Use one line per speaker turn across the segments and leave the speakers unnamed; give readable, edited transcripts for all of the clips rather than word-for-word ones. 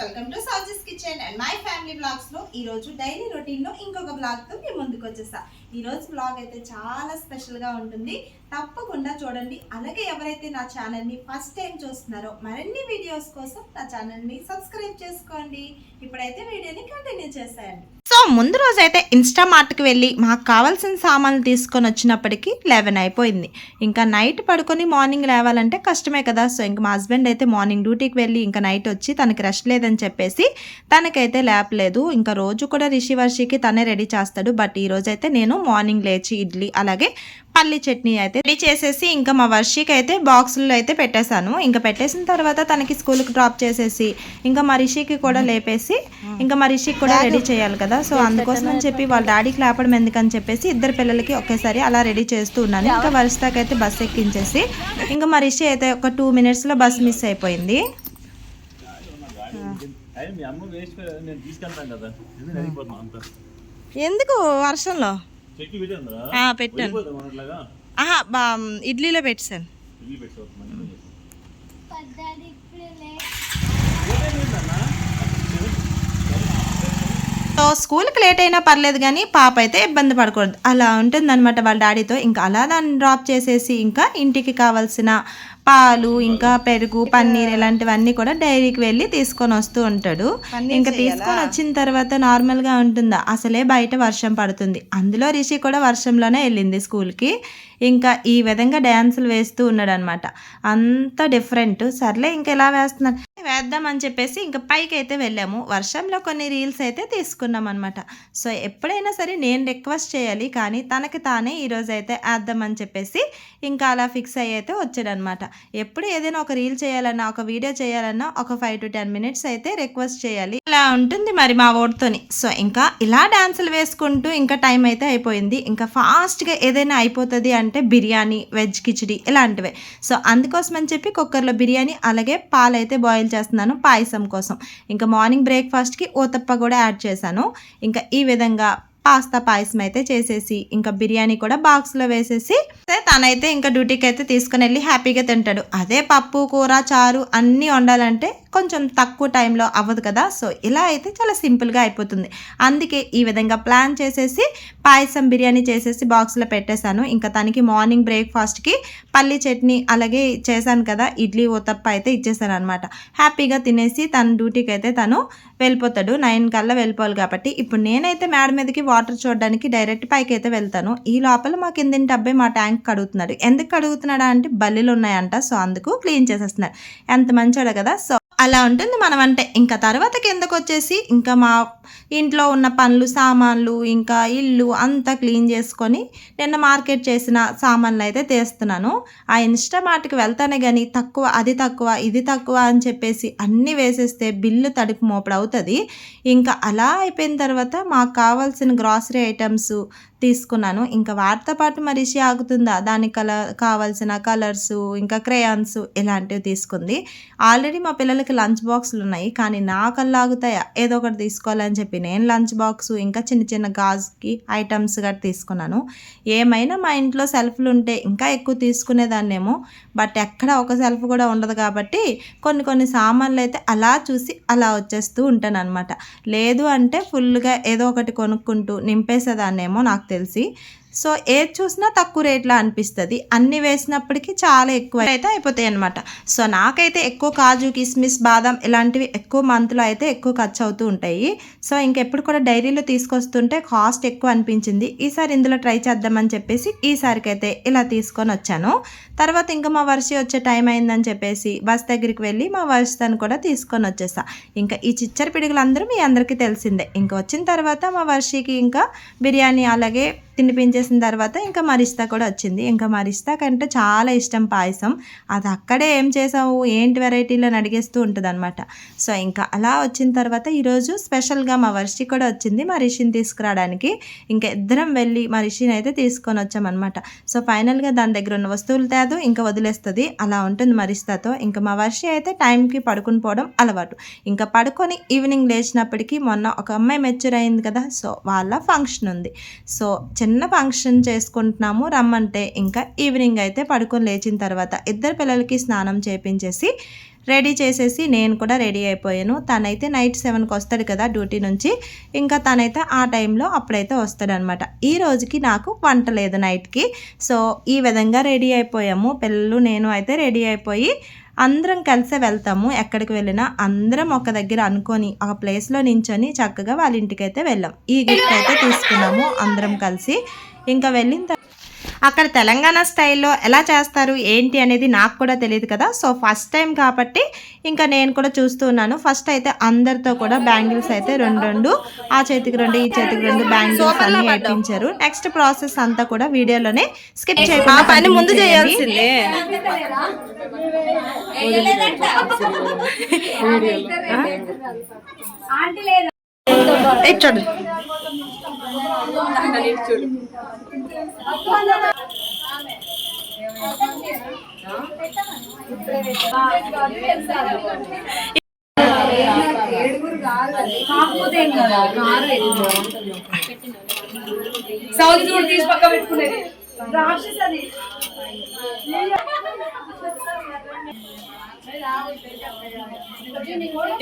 Welcome to Sowji's kitchen and my family blogs లో ఈ రోజు డైలీ రొటీన్ లో ఇంకొక బ్లాగ్ తో మీ ముందుకు వచ్చేసా. ఈ రోజు బ్లాగ్ అయితే చాలా స్పెషల్ గా ఉంటుంది, తప్పకుండా చూడండి. అలాగే ఎవరైతే నా ఛానల్ ని ఫస్ట్ టైం చూస్తున్నారో మరిన్ని వీడియోస్ కోసం నా ఛానల్ ని సబ్స్క్రైబ్ చేసుకోండి. ఇప్పుడైతే వీడియోని కంటిన్యూ చేసేయండి. సో ముందు రోజైతే ఇన్స్టామార్ట్కి వెళ్ళి మాకు కావాల్సిన సామాన్లు తీసుకొని వచ్చినప్పటికీ 11 అయిపోయింది. ఇంకా నైట్ పడుకొని మార్నింగ్ లేవాలంటే కష్టమే కదా. సో ఇంకా మా హస్బెండ్ అయితే మార్నింగ్ డ్యూటీకి వెళ్ళి ఇంకా నైట్ వచ్చి తనకి రెస్ట్ లేదని చెప్పేసి తనకైతే లేపలేదు. ఇంకా రోజు కూడా రిషి వర్షికి తనే రెడీ చేస్తాడు. బట్ ఈ రోజు అయితే నేను మార్నింగ్ లేచి ఇడ్లీ అలాగే పల్లి చట్నీ అయితే రెడీ చేసేసి ఇంకా మా వర్షికి అయితే బాక్సుల్లో అయితే పెట్టేశాను. ఇంకా పెట్టేసిన తర్వాత తనకి స్కూల్కి డ్రాప్ చేసేసి ఇంకా మా రిషికి కూడా లేపేసి ఇంకా మా రిషికి కూడా రెడీ చేయాలి కదా. సో అందుకోసం అని చెప్పి వాళ్ళ డాడీకి లేపడం ఎందుకని చెప్పేసి ఇద్దరు పిల్లలకి ఒకేసారి అలా రెడీ చేస్తూ ఉన్నాను. ఇంకా వర్షితాకి అయితే బస్సు ఎక్కించేసి ఇంకా మా రిషి అయితే ఒక 2 minutesలో బస్సు మిస్ అయిపోయింది. ఎందుకు వర్షంలో పెట్టాను, ఇడ్లీలో పెట్టాను. సో స్కూల్కి లేట్ అయినా పర్లేదు కానీ పాప అయితే ఇబ్బంది పడకూడదు, అలా ఉంటుందన్నమాట వాళ్ళ డాడీతో. ఇంకా అలా దాన్ని డ్రాప్ చేసేసి ఇంకా ఇంటికి కావాల్సిన పాలు ఇంకా పెరుగు పన్నీర్ ఇలాంటివన్నీ కూడా డైరీకి వెళ్ళి తీసుకొని వస్తూ ఉంటాడు. ఇంకా తీసుకొని వచ్చిన తర్వాత నార్మల్గా ఉంటుందా, అసలే బయట వర్షం పడుతుంది. అందులో రిషి కూడా వర్షంలోనే వెళ్ళింది స్కూల్కి. ఇంకా ఈ విధంగా డ్యాన్సులు వేస్తూ ఉన్నాడు అనమాట. అంత డిఫరెంట్. సర్లే ఇంకా ఎలా వేద్దామని చెప్పేసి ఇంకా పైకి అయితే వెళ్ళాము. వర్షంలో కొన్ని రీల్స్ అయితే తీసుకున్నాం అనమాట. సో ఎప్పుడైనా సరే నేను రిక్వెస్ట్ చేయాలి, కానీ తనకి తానే ఈరోజు అయితే వేద్దామని చెప్పేసి ఇంకా అలా ఫిక్స్ అయ్యి అయితే వచ్చాడనమాట. ఎప్పుడు ఏదైనా ఒక రీల్ చేయాలన్నా ఒక వీడియో చేయాలన్నా ఒక 5 to 10 minutes అయితే రిక్వెస్ట్ చేయాలి. ఇలా ఉంటుంది మరి మా ఓటుతోని. సో ఇంకా ఇలా డాన్సులు వేసుకుంటూ ఇంకా టైం అయితే అయిపోయింది. ఇంకా ఫాస్ట్గా ఏదైనా అయిపోతుంది అంటే బిర్యానీ, వెజ్ కిచిడి ఇలాంటివే. సో అందుకోసం అని చెప్పి కుక్కర్లో బిర్యానీ అలాగే పాలు అయితే బాయిల్ చేస్తున్నాను పాయసం కోసం. ఇంకా మార్నింగ్ బ్రేక్ఫాస్ట్కి ఓతప్ప కూడా యాడ్ చేశాను. ఇంకా ఈ విధంగా పాస్తా పాయసం అయితే చేసేసి ఇంకా బిర్యానీ కూడా బాక్స్లో వేసేసి తనైతే ఇంకా డ్యూటీకి అయితే తీసుకుని వెళ్ళి హ్యాపీగా తింటాడు. అదే పప్పు కూర చారు అన్నీ వండాలంటే కొంచెం తక్కువ టైంలో అవ్వదు కదా. సో ఇలా అయితే చాలా సింపుల్గా అయిపోతుంది. అందుకే ఈ విధంగా ప్లాన్ చేసేసి పాయసం బిర్యానీ చేసేసి బాక్స్లో పెట్టేశాను. ఇంకా తనకి మార్నింగ్ బ్రేక్ఫాస్ట్కి పల్లి చట్నీ అలాగే చేశాను కదా, ఇడ్లీ ఓతప్ప అయితే ఇచ్చేసాను అనమాట. హ్యాపీగా తినేసి తన డ్యూటీకి అయితే తను వెళ్ళిపోతాడు. 9 కల్లా వెళ్ళిపోవాలి కాబట్టి ఇప్పుడు నేనైతే మేడ మీదకి వాటర్ చూడడానికి డైరెక్ట్ పైకి అయితే వెళ్తాను. ఈ లోపల మా కిందింటి అబ్బాయి మా ట్యాంక్ కడుగుతున్నాడు. ఎందుకు కడుగుతున్నాడా అంటే బల్లీలు ఉన్నాయంట. సో అందుకు క్లీన్ చేసేస్తున్నాడు. ఎంత మంచోడు కదా. సో అలా ఉంటుంది మనం అంటే. ఇంకా తర్వాత కిందకు వచ్చేసి ఇంకా మా ఇంట్లో ఉన్న పనులు సామాన్లు ఇంకా ఇల్లు అంతా క్లీన్ చేసుకొని నిన్న మార్కెట్ చేసిన సామాన్లు అయితే తీస్తున్నాను. ఆ ఇన్స్టామార్ట్కి వెళ్తానే కానీ తక్కువ అది తక్కువ ఇది తక్కువ అని చెప్పేసి అన్నీ వేసేస్తే బిల్లు తడిపి మోపడు అవుతుంది. ఇంకా అలా అయిపోయిన తర్వాత మాకు కావాల్సిన గ్రాసరీ ఐటమ్స్ తీసుకున్నాను. ఇంకా వాటితో పాటు మరిషి ఆగుతుందా, దానికి కావాల్సిన కలర్స్ ఇంకా క్రేయాన్స్ ఇలాంటివి తీసుకుంది. ఆల్రెడీ మా పిల్లలకి లంచ్ బాక్సులు ఉన్నాయి, కానీ నాకల్లా ఆగుతాయా, ఏదో ఒకటి తీసుకోవాలని చెప్పి నేను లంచ్ బాక్స్ ఇంకా చిన్న చిన్న గాజుకి ఐటమ్స్ గట్రా తీసుకున్నాను. ఏమైనా మా ఇంట్లో సెల్ఫ్లు ఉంటే ఇంకా ఎక్కువ తీసుకునేదాన్నేమో, బట్ ఎక్కడ ఒక సెల్ఫ్ కూడా ఉండదు కాబట్టి కొన్ని సామాన్లు అయితే అలా చూసి అలా వచ్చేస్తూ ఉంటాను అనమాట. లేదు అంటే ఫుల్గా ఏదో ఒకటి కొనుక్కుంటూ నింపేసేదాన్నేమో నాకు తెలిసి. సో ఏది చూసినా తక్కువ రేట్లో అనిపిస్తుంది. అన్నీ వేసినప్పటికీ చాలా ఎక్కువ అయితే అయిపోతాయి అనమాట. సో నాకైతే ఎక్కువ కాజు కిస్మిస్ బాదం ఇలాంటివి ఎక్కువ మంత్లో అయితే ఎక్కువ ఖర్చు అవుతూ ఉంటాయి. సో ఇంకెప్పుడు కూడా డైరీలో తీసుకొస్తుంటే కాస్ట్ ఎక్కువ అనిపించింది. ఈసారి ఇందులో ట్రై చేద్దామని చెప్పేసి ఈసారికి అయితే ఇలా తీసుకొని వచ్చాను. తర్వాత ఇంకా మా వర్షి వచ్చే టైం అయిందని చెప్పేసి బస్ దగ్గరికి వెళ్ళి మా వర్షితాన్ని కూడా తీసుకొని వచ్చేసా. ఇంకా ఈ చిచ్చర పిడుగులందరూ మీ అందరికీ తెలిసిందే. ఇంకా వచ్చిన తర్వాత మా వర్షికి ఇంకా బిర్యానీ అలాగే తినిపించేసిన తర్వాత ఇంకా మరిస్తా కూడా వచ్చింది. ఇంకా మరిస్తా కంటే చాలా ఇష్టం పాయసం. అది అక్కడే ఏం చేసావు ఏంటి వెరైటీలో అడిగేస్తూ ఉంటుంది అనమాట. సో ఇంకా అలా వచ్చిన తర్వాత ఈరోజు స్పెషల్గా మా వర్షి కూడా వచ్చింది మా రిషిని తీసుకురావడానికి. ఇంకా ఇద్దరం వెళ్ళి మా రిషిని అయితే తీసుకొని వచ్చామన్నమాట. సో ఫైనల్గా దాని దగ్గర ఉన్న వస్తువులు తేదు ఇంకా వదిలేస్తుంది, అలా ఉంటుంది మరిస్తాతో. ఇంకా మా వర్షి అయితే టైంకి పడుకుని పోవడం అలవాటు. ఇంకా పడుకొని ఈవినింగ్ లేచినప్పటికీ మొన్న ఒక అమ్మాయి మెచ్యూర్ అయింది కదా, సో వాళ్ళ ఫంక్షన్ ఉంది. సో చిన్న ఫంక్షన్ చేసుకుంటున్నాము రమ్మంటే ఇంకా ఈవినింగ్ అయితే పడుకొని లేచిన తర్వాత ఇద్దరు పిల్లలకి స్నానం చేపించేసి రెడీ చేసేసి నేను కూడా రెడీ అయిపోయాను. తనైతే నైట్ 7కి వస్తాడు కదా డ్యూటీ నుంచి, ఇంకా తనైతే ఆ టైంలో అప్పుడైతే వస్తాడనమాట. ఈ రోజుకి నాకు వంట లేదు నైట్కి. సో ఈ విధంగా రెడీ అయిపోయాము పిల్లలు, నేను అయితే రెడీ అయిపోయి అందరం కలిసే వెళ్తాము. ఎక్కడికి వెళ్ళినా అందరం ఒక దగ్గర అనుకొని ఆ ప్లేస్లో నించొని చక్కగా వాళ్ళ ఇంటికి అయితే వెళ్ళాం. ఈ గిఫ్ట్ అయితే తీసుకున్నాము అందరం కలిసి. ఇంకా వెళ్ళిన అక్కడ తెలంగాణ స్టైల్లో ఎలా చేస్తారు ఏంటి అనేది నాకు కూడా తెలియదు కదా. సో ఫస్ట్ టైం కాబట్టి ఇంకా నేను కూడా చూస్తూ ఉన్నాను. ఫస్ట్ అయితే అందరితో కూడా బ్యాంగిల్స్ అయితే రెండు ఆ చేతికి 2 ఈ చేతికి 2 బ్యాంగిల్స్ అన్ని వేయించారు. నెక్స్ట్ ప్రాసెస్ అంతా కూడా వీడియోలోనే స్కిప్ చేయకుండా పని ముందు చేయాల్సిందే. చూడు
సౌదీ చూడు తీసి పక్క పెట్టుకునేది రాక్షసది.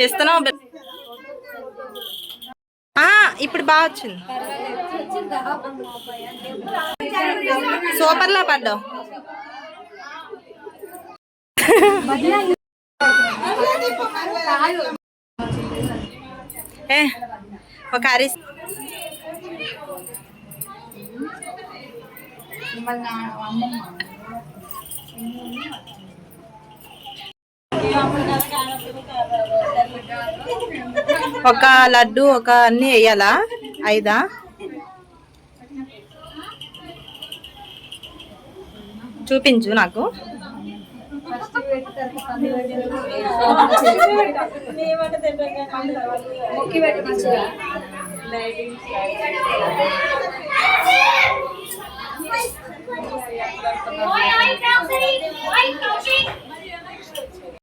ఇస్తున్నావు ఇప్పుడు బాగా వచ్చింది. సూపర్లా పడ్డావు. ఒక అరిసి ఒక లడ్డు ఒక అన్ని వేయాలా? 5 చూపించు నాకు.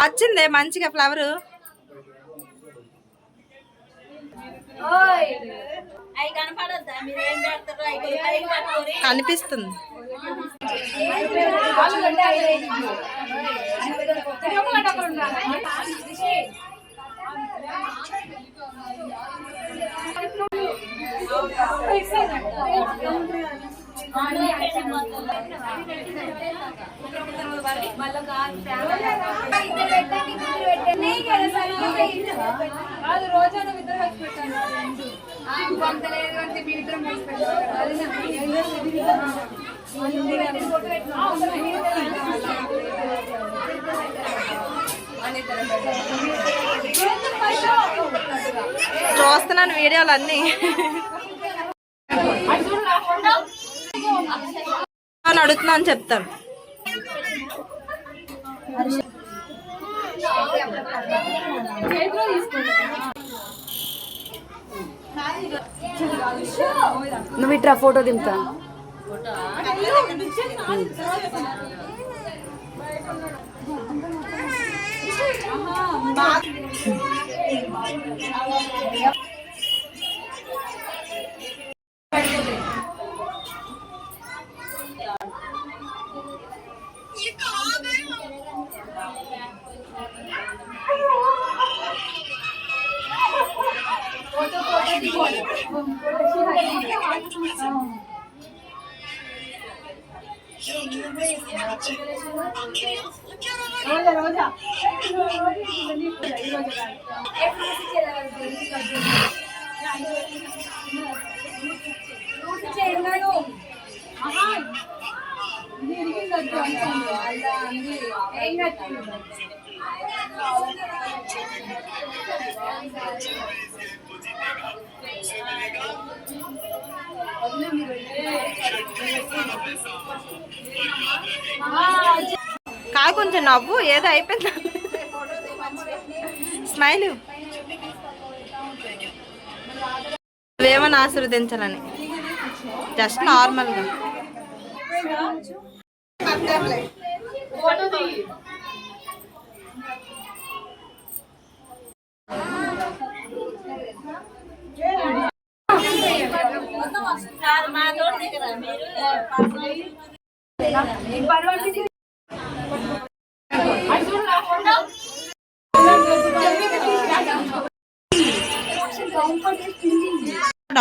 వచ్చిందే మంచిగా ఫ్లవరు. కనిపిస్తుంది. చూస్తున్నాను వీడియోలు అన్నీ. అడుగుతున్నాను చెప్తాను.
నువ్వు ఇట్రా ఫోటో దింపుతా. కాదు కొంచెం నవ్వు, ఏదో అయిపోయింది. స్మైల్ ఏమని ఆశీర్వదించాలని జస్ట్ నార్మల్గా.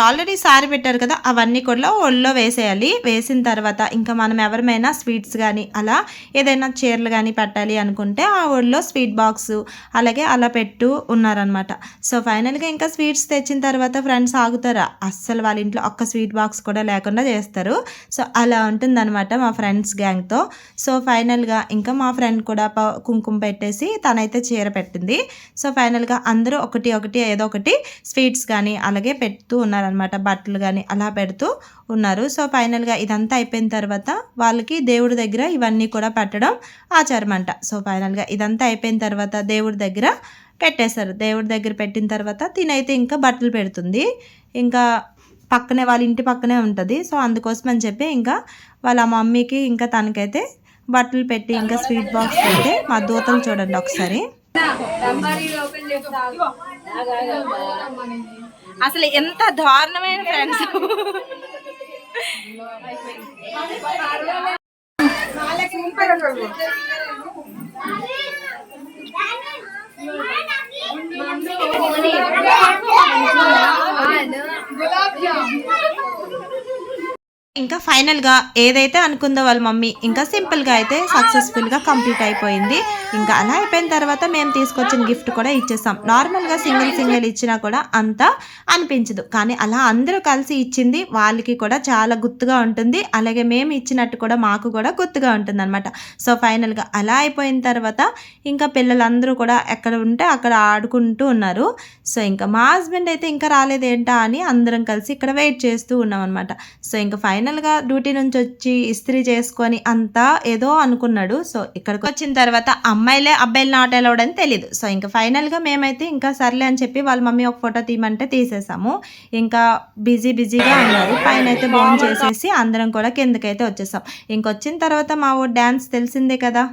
ఆల్రెడీ సారీ పెట్టారు కదా, అవన్నీ కూడా ఒళ్ళో వేసేయాలి. వేసిన తర్వాత ఇంకా మనం ఎవరిమైనా స్వీట్స్ కానీ అలా ఏదైనా చీరలు కానీ పెట్టాలి అనుకుంటే ఆ ఒళ్ళో స్వీట్ బాక్స్ అలాగే అలా పెట్టు ఉన్నారనమాట. సో ఫైనల్గా ఇంకా స్వీట్స్ తెచ్చిన తర్వాత ఫ్రెండ్స్ ఆగుతారా, అస్సలు వాళ్ళ ఇంట్లో ఒక్క స్వీట్ బాక్స్ కూడా లేకుండా చేస్తారు. సో అలా ఉంటుందన్నమాట మా ఫ్రెండ్స్ గ్యాంగ్తో. సో ఫైనల్గా ఇంకా మా ఫ్రెండ్ కూడా కుంకుమ పెట్టేసి తనైతే చీర పెట్టింది. సో ఫైనల్గా అందరూ ఒకటి ఒకటి ఏదో ఒకటి స్వీట్స్ కానీ అలాగే పెడుతూ ఉన్నారనమాట. బట్టలు కానీ అలా పెడుతూ ఉన్నారు. సో ఫైనల్గా ఇదంతా అయిపోయిన తర్వాత వాళ్ళకి దేవుడి దగ్గర ఇవన్నీ కూడా పెట్టడం ఆచారం అంట. సో ఫైనల్గా ఇదంతా అయిపోయిన తర్వాత దేవుడి దగ్గర పెట్టేశారు. దేవుడి దగ్గర పెట్టిన తర్వాత తినైతే ఇంకా బట్టలు పెడుతుంది. ఇంకా పక్కనే వాళ్ళ ఇంటి పక్కనే ఉంటుంది. సో అందుకోసం అని చెప్పి ఇంకా వాళ్ళ మమ్మీకి ఇంకా తనకైతే బట్టలు పెట్టి ఇంకా స్వీట్ బాక్స్ పెట్టి మా దూతలు చూడండి ఒకసారి.
అసలు ఎంత దారుణమైన ఫ్రెండ్స్.
ఇంకా ఫైనల్గా ఏదైతే అనుకుందో వాళ్ళ మమ్మీ ఇంకా సింపుల్గా అయితే సక్సెస్ఫుల్గా కంప్లీట్ అయిపోయింది. ఇంకా అలా అయిపోయిన తర్వాత మేము తీసుకొచ్చిన గిఫ్ట్ కూడా ఇచ్చేసాం. నార్మల్గా సింగిల్ ఇచ్చినా కూడా అంత అనిపించదు, కానీ అలా అందరూ కలిసి ఇచ్చింది వాళ్ళకి కూడా చాలా గుర్తుగా ఉంటుంది. అలాగే మేము ఇచ్చినట్టు కూడా మాకు కూడా గుర్తుగా ఉంటుంది అనమాట. సో ఫైనల్గా అలా అయిపోయిన తర్వాత ఇంకా పిల్లలందరూ కూడా ఎక్కడ ఉంటే అక్కడ ఆడుకుంటూ ఉన్నారు. సో ఇంకా మా హస్బెండ్ అయితే ఇంకా రాలేదేంటా అని అందరం కలిసి ఇక్కడ వెయిట్ చేస్తూ ఉన్నాం అనమాట. సో ఇంకా ఫైనల్గా డ్యూటీ నుంచి వచ్చి ఇస్త్రీ చేసుకొని అంతా ఏదో అనుకున్నాడు. సో ఇక్కడికి వచ్చిన తర్వాత అమ్మాయిలే అబ్బాయిలు నాట్ అలౌడ్ అని తెలీదు. సో ఇంకా ఫైనల్గా మేమైతే ఇంకా సర్లే అని చెప్పి వాళ్ళ మమ్మీ ఒక ఫోటో తీయమంటే తీసేసాము. ఇంకా బిజీగా ఉన్నారు. పైన అయితే బౌన్ చేసేసి అందరం కూడా కిందకైతే వచ్చేసాం. ఇంకొచ్చిన తర్వాత మా ఓ డ్యాన్స్ తెలిసిందే కదా.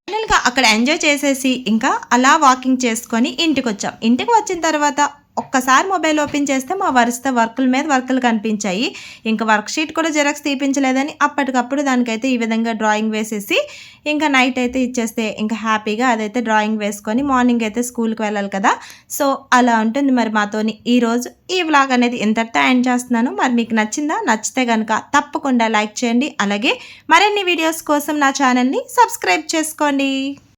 ఫైనల్గా అక్కడ ఎంజాయ్ చేసేసి ఇంకా అలా వాకింగ్ చేసుకొని ఇంటికి వచ్చాం. ఇంటికి వచ్చిన తర్వాత ఒక్కసారి మొబైల్ ఓపెన్ చేస్తే మా వరుస వర్కుల మీద వర్కులు కనిపించాయి. ఇంకా వర్క్ షీట్ కూడా జెరాక్స్ తీపించలేదని అప్పటికప్పుడు దానికైతే ఈ విధంగా డ్రాయింగ్ వేసేసి ఇంకా నైట్ అయితే ఇచ్చేస్తే ఇంకా హ్యాపీగా అదైతే డ్రాయింగ్ వేసుకొని మార్నింగ్ అయితే స్కూల్కి వెళ్ళాలి కదా. సో అలా ఉంటుంది మరి మాతోని ఈరోజు ఈ వ్లాగ్ అనేది ఇంతటితో ఎండ్ చేస్తున్నాను. మరి మీకు నచ్చిందా? నచ్చితే కనుక తప్పకుండా లైక్ చేయండి. అలాగే మరిన్ని వీడియోస్ కోసం నా ఛానల్ని సబ్స్క్రైబ్ చేసుకోండి.